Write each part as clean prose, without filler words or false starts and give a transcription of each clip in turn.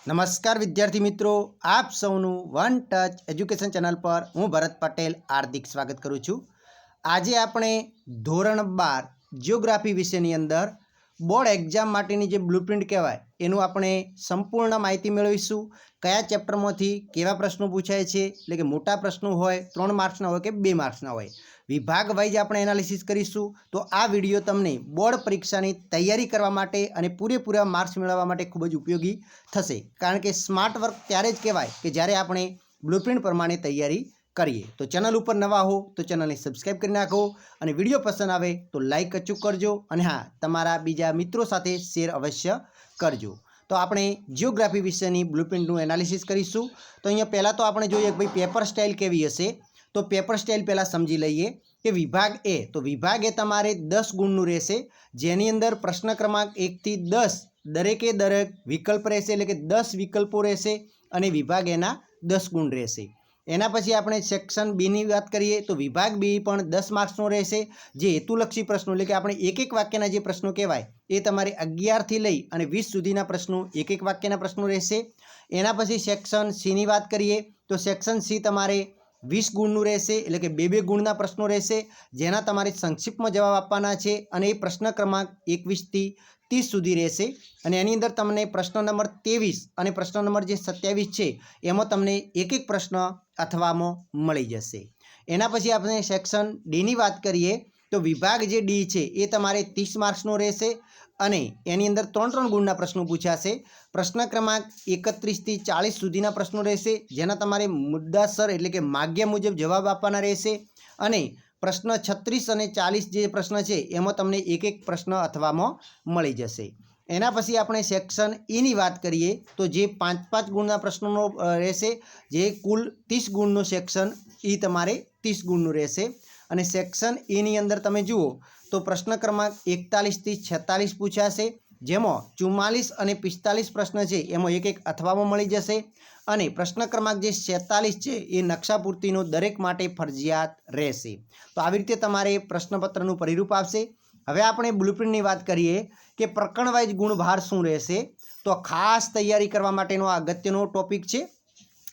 नमस्कार विद्यार्थी मित्रों, आप सौનું વન ટચ એજ્યુકેશન ચેનલ પર હું ભરત પટેલ હાર્દિક સ્વાગત કરું છું। આજે આપણે ધોરણ 12 જીઓગ્રાફી વિષયની અંદર બોર્ડ એક્ઝામ માટેની જે બ્લુપ્રિન્ટ કહેવાય એનું આપણે સંપૂર્ણ માહિતી મેળવીશું। કયા ચેપ્ટરમાંથી કેવા પ્રશ્નો પૂછાય છે, એટલે કે મોટા પ્રશ્નો હોય 3 માર્ક્સના હોય કે 2 માર્ક્સના હોય, વિભાગ વાઇઝ આપણે એનાલિસિસ કરીશું। તો આ વિડીયો તમને બોર્ડ પરીક્ષાની તૈયારી કરવા માટે અને પૂરેપૂરા માર્ક્સ મેળવવા માટે ખૂબ જ ઉપયોગી થશે, કારણ કે સ્માર્ટ વર્ક ત્યારે જ કહેવાય કે જ્યારે આપણે બ્લુપ્રિન્ટ પ્રમાણે તૈયારી કરીએ। તો ચેનલ ઉપર નવા હો તો ચેનલને સબસ્ક્રાઈબ કરી નાખો અને વિડીયો પસંદ આવે તો લાઈક અચૂક કરજો અને હા, તમારા બીજા મિત્રો સાથે શેર અવશ્ય કરજો। તો આપણે જીઓગ્રાફી વિષયની બ્લુપ્રિન્ટનું એનાલિસિસ કરીશું। તો અહીંયા પહેલાં તો આપણે જોઈએ કે ભાઈ પેપર સ્ટાઇલ કેવી હશે। તો પેપર સ્ટાઇલ પહેલાં સમજી લઈએ કે વિભાગ એ, તો વિભાગ એ તમારે 10 ગુણનું રહેશે, જેની અંદર પ્રશ્ન ક્રમાંક 1 થી 10 દરેકે દરેક વિકલ્પ રહેશે, એટલે કે 10 વિકલ્પો રહેશે અને વિભાગ એના 10 ગુણ રહેશે। એના પછી આપણે સેક્શન બીની વાત કરીએ તો વિભાગ બી પણ 10 માર્ક્સનો રહેશે, જે હેતુલક્ષી પ્રશ્નો, એટલે કે આપણે એક એક વાક્યના જે પ્રશ્નો કહેવાય એ તમારે 11 થી લઈ અને 20 સુધીના પ્રશ્નો એક એક વાક્યના પ્રશ્નો રહેશે। એના પછી સેક્શન સીની વાત કરીએ તો સેક્શન સી તમારે 20 ગુણનું રહેશે, એટલે કે 2 ગુણના પ્રશ્નો રહેશે, જેના તમારે સંક્ષિપ્તમાં જવાબ આપવાના છે અને એ પ્રશ્ન ક્રમાંક 21 થી 30 સુધી રહેશે। અને એની અંદર તમને પ્રશ્ન નંબર 23 અને પ્રશ્ન નંબર જે 27 છે એમાં તમને એક એક પ્રશ્ન અથવામાં મળી જશે। એના પછી આપણે સેક્શન ડીની વાત કરીએ તો વિભાગ જે ડી છે એ તમારે 30 માર્ક્સનો રહેશે અને એની અંદર 3 ગુણના પ્રશ્નો પૂછાશે। પ્રશ્ન ક્રમાંક 31 થી 40 સુધીના પ્રશ્નો રહેશે, જેના તમારે મુદ્દાસર એટલે કે માગ્યા મુજબ જવાબ આપવાના રહેશે અને પ્રશ્ન 36 અને 40 જે પ્રશ્ન છે એમાં તમને એક એક પ્રશ્ન અથવામાં મળી જશે। એના પછી આપણે સેક્શન ઈની વાત કરીએ તો જે 5 ગુણના પ્રશ્નોનો રહેશે, જે કુલ 30 ગુણનો સેક્શન ઈ તમારે 30 ગુણનું રહેશે। અને સેક્શન ઈની અંદર તમે જુઓ તો પ્રશ્ન ક્રમાંક 41 થી 46 પૂછાશે, જેમાં 44 અને 45 પ્રશ્ન છે એમાં એક એક અથવામાં મળી જશે અને પ્રશ્ન ક્રમાંક જે 46 છે એ નકશાપૂર્તિનો દરેક માટે ફરજિયાત રહેશે। તો આવી રીતે તમારે પ્રશ્નપત્રનું પરિરૂપ આવશે। હવે આપણે બ્લુપ્રિન્ટની વાત કરીએ કે પ્રકરણ વાઇઝ ગુણભાર શું રહેશે, તો ખાસ તૈયારી કરવા માટેનો આ અગત્યનો ટોપિક છે।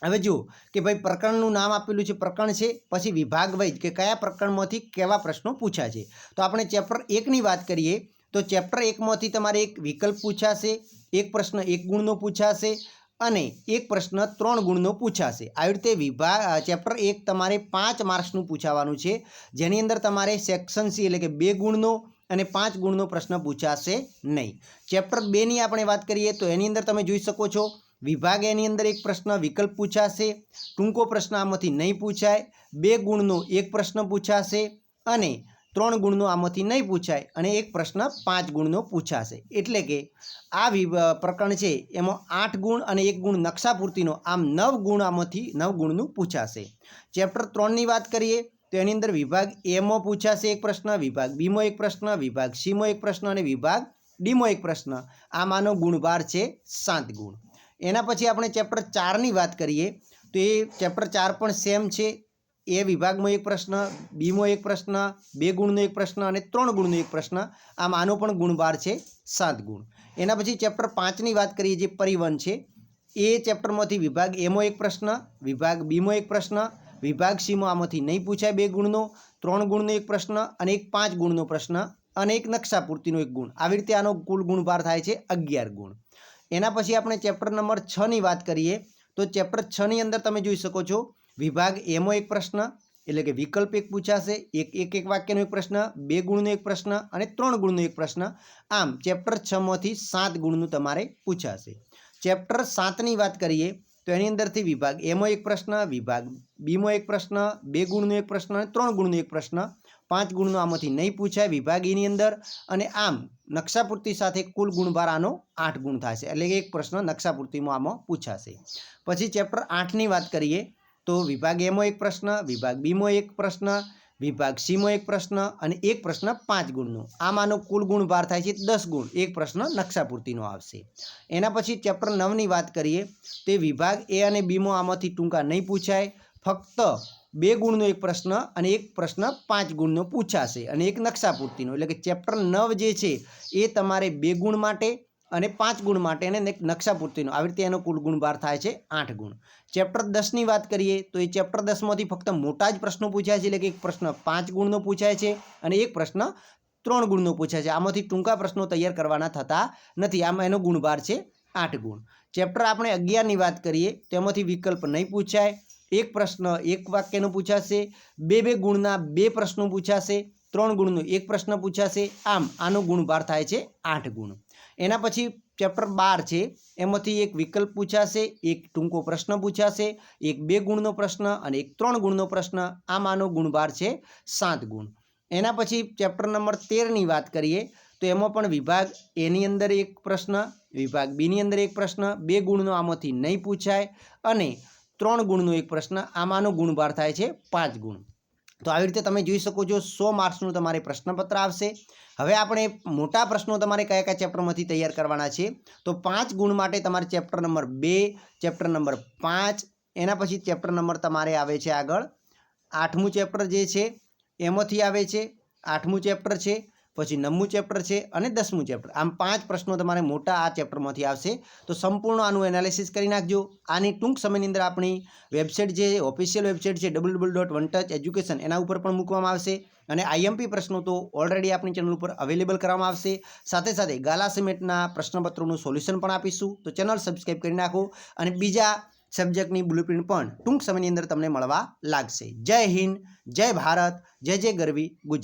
હવે જુઓ કે ભાઈ પ્રકરણનું નામ આપેલું છે, પ્રકરણ છે, પછી વિભાગ વાઇઝ કે કયા પ્રકરણમાંથી કેવા પ્રશ્નો પૂછાય છે। તો આપણે ચેપ્ટર 1ની વાત કરીએ તો ચેપ્ટર 1માંથી તમારે એક વિકલ્પ પૂછાશે, એક પ્રશ્ન 1 ગુણનો પૂછાશે અને એક પ્રશ્ન 3 ગુણનો પૂછાશે। આવી રીતે વિભાગ ચેપ્ટર 1 તમારે 5 માર્ક્સનું પૂછાવાનું છે, જેની અંદર તમારે સેક્શન સી એટલે કે 2 ગુણનો અને 5 ગુણનો પ્રશ્ન પૂછાશે નહીં। ચેપ્ટર 2ની આપણે વાત કરીએ તો એની અંદર તમે જોઈ શકો છો વિભાગ એની અંદર એક પ્રશ્ન વિકલ્પ પૂછાશે, ટૂંકો પ્રશ્ન આમાંથી નહીં પૂછાય, 2 ગુણનો એક પ્રશ્ન પૂછાશે અને 3 ગુણનો આમાંથી નહીં પૂછાય અને એક પ્રશ્ન 5 ગુણનો પૂછાશે। એટલે કે આ પ્રકરણ છે એમાં 8 ગુણ અને 1 ગુણ નકશાપૂર્તિનો, આમ 9 ગુણ આમાંથી 9 ગુણનું પૂછાશે। ચેપ્ટર 3ની વાત કરીએ તો એની અંદર વિભાગ એમાં પૂછાશે એક પ્રશ્ન, વિભાગ બીમાં એક પ્રશ્ન, વિભાગ સીમાં એક પ્રશ્ન અને વિભાગ ડીમાં એક પ્રશ્ન। આમાંનો ગુણભાર છે 7 ગુણ। એના પછી આપણે ચેપ્ટર 4ની વાત કરીએ તો એ ચેપ્ટર 4 પણ સેમ છે, એ વિભાગમાં એક પ્રશ્ન, બીમાં એક પ્રશ્ન, 2 ગુણનો એક પ્રશ્ન અને 3 ગુણનો એક પ્રશ્ન, આમ આનો પણ ગુણભાર છે 7 ગુણ। એના પછી ચેપ્ટર 5ની વાત કરીએ જે પરિવહન છે, એ ચેપ્ટરમાંથી વિભાગ એમાં એક પ્રશ્ન, વિભાગ બીમાં એક પ્રશ્ન, વિભાગ સીમાં આમાંથી નહીં પૂછાય 2 ગુણનો, 3 ગુણનો એક પ્રશ્ન અને એક 5 ગુણનો પ્રશ્ન અને એક નકશાપૂર્તિનો 1 ગુણ। આવી રીતે આનો કુલ ગુણભાર થાય છે 11 ગુણ। એના પછી આપણે ચેપ્ટર નંબર 6ની વાત કરીએ તો ચેપ્ટર 6ની અંદર તમે જોઈ શકો છો વિભાગ એમાં એક પ્રશ્ન એટલે કે વિકલ્પ 1 પૂછાશે, એક વાક્યનો એક પ્રશ્ન, 2 ગુણનો એક પ્રશ્ન અને 3 ગુણનો એક પ્રશ્ન, આમ ચેપ્ટર 6માંથી 7 ગુણનું તમારે પૂછાશે। ચેપ્ટર 7ની વાત કરીએ તો એની અંદરથી વિભાગ એમાં એક પ્રશ્ન, વિભાગ બીમાં એક પ્રશ્ન, 2 ગુણનો એક પ્રશ્ન અને 3 ગુણનો એક પ્રશ્ન, 5 ગુણનો આમાંથી નહીં પૂછાય વિભાગ ઈની અંદર અને આમ નકશાપૂર્તિ સાથે કુલ ગુણભાર આનો 8 ગુણ થશે, એટલે કે એક પ્રશ્ન નકશાપૂર્તિમાં આમાં પૂછાશે। પછી ચેપ્ટર 8ની વાત કરીએ તો વિભાગ એમાં એક પ્રશ્ન, વિભાગ બીમાં એક પ્રશ્ન, વિભાગ સીમાં એક પ્રશ્ન અને એક પ્રશ્ન 5 ગુણનો, આમાંનો કુલ ગુણભાર થાય છે 10 ગુણ, એક પ્રશ્ન નકશાપૂર્તિનો આવશે। એના પછી ચેપ્ટર 9ની વાત કરીએ તો વિભાગ એ અને બીમાં આમાંથી ટૂંકા નહીં પૂછાય, ફક્ત 2 ગુણનો એક પ્રશ્ન અને એક પ્રશ્ન 5 ગુણનો પૂછાશે અને એક નકશાપૂર્તિનો, એટલે કે ચેપ્ટર 9 જે છે એ તમારે 2 ગુણ માટે અને 5 ગુણ માટે અને એક નકશાપૂર્તિનો આવી રીતે એનો કુલ ગુણભાર થાય છે 8 ગુણ. ચેપ્ટર 10ની વાત કરીએ તો એ ચેપ્ટર 10માંથી ફક્ત મોટા જ પ્રશ્નો પૂછાય છે, એટલે કે એક પ્રશ્ન 5 ગુણનો પૂછાય છે અને એક પ્રશ્ન 3 ગુણનો પૂછાય છે. આમાંથી ટૂંકા પ્રશ્નો તૈયાર કરવાના થતા નથી. આમાં એનો ગુણભાર છે 8 ગુણ. ચેપ્ટર આપણે 11ની વાત કરીએ તેમાંથી વિકલ્પ નહીં પૂછાય, એક પ્રશ્ન એક વાક્યનો પૂછાશે, બે ગુણના 2 પ્રશ્નો પૂછાશે, 3 ગુણનો એક પ્રશ્ન પૂછાશે. આમ આનો ગુણભાર થાય છે 8 ગુણ. એના પછી ચેપ્ટર 12 છે, એમાંથી એક વિકલ્પ પૂછાશે, એક ટૂંકો પ્રશ્ન પૂછાશે, એક 2 ગુણનો પ્રશ્ન અને એક 3 ગુણનો પ્રશ્ન. આમ આનો ગુણભાર છે 7 ગુણ. એના પછી ચેપ્ટર નંબર 13ની વાત કરીએ તો એમાં પણ વિભાગ એની અંદર એક પ્રશ્ન, વિભાગ બીની અંદર એક પ્રશ્ન, 2 ગુણનો આમાંથી નહીં પૂછાય અને 3 ગુણનો એક પ્રશ્ન. આમાંનો ગુણભાર થાય છે 5 ગુણ. તો આવી રીતે તમે જોઈ શકો છો 100 માર્ક્સનું તમારે પ્રશ્નપત્ર આવશે. હવે આપણે મોટા પ્રશ્નો તમારે કયા કયા ચેપ્ટરમાંથી તૈયાર કરવાના છે તો 5 ગુણ માટે તમારે ચેપ્ટર નંબર 2, ચેપ્ટર નંબર 5, એના પછી ચેપ્ટર નંબર તમારે આવે છે આગળ 8મું ચેપ્ટર જે છે એમાંથી આવે છે, 8મું ચેપ્ટર છે, પછી 9મું ચેપ્ટર છે અને 10મું ચેપ્ટર. આમ 5 પ્રશ્નો તમારે મોટા આ ચેપ્ટરમાંથી આવશે. તો સંપૂર્ણ આનું એનાલિસિસ કરી નાખજો. આની ટૂંક સમયની અંદર આપણી વેબસાઇટ જે ઓફિશિયલ વેબસાઇટ છે www.onetoucheducation એના ઉપર પણ મૂકવામાં આવશે અને આઈએમપી પ્રશ્નો તો ઓલરેડી આપણી ચેનલ ઉપર અવેલેબલ કરવામાં આવશે. સાથે સાથે ગાલા સિમેન્ટના પ્રશ્નપત્રોનું સોલ્યુશન પણ આપીશું. તો ચેનલ સબસ્ક્રાઈબ કરી નાખો અને બીજા સબ્જેક્ટની બ્લુપ્રિન્ટ પણ ટૂંક સમયની અંદર તમને મળવા લાગશે. જય હિન્દ, જય ભારત, જય જય ગરવી ગુજરાત.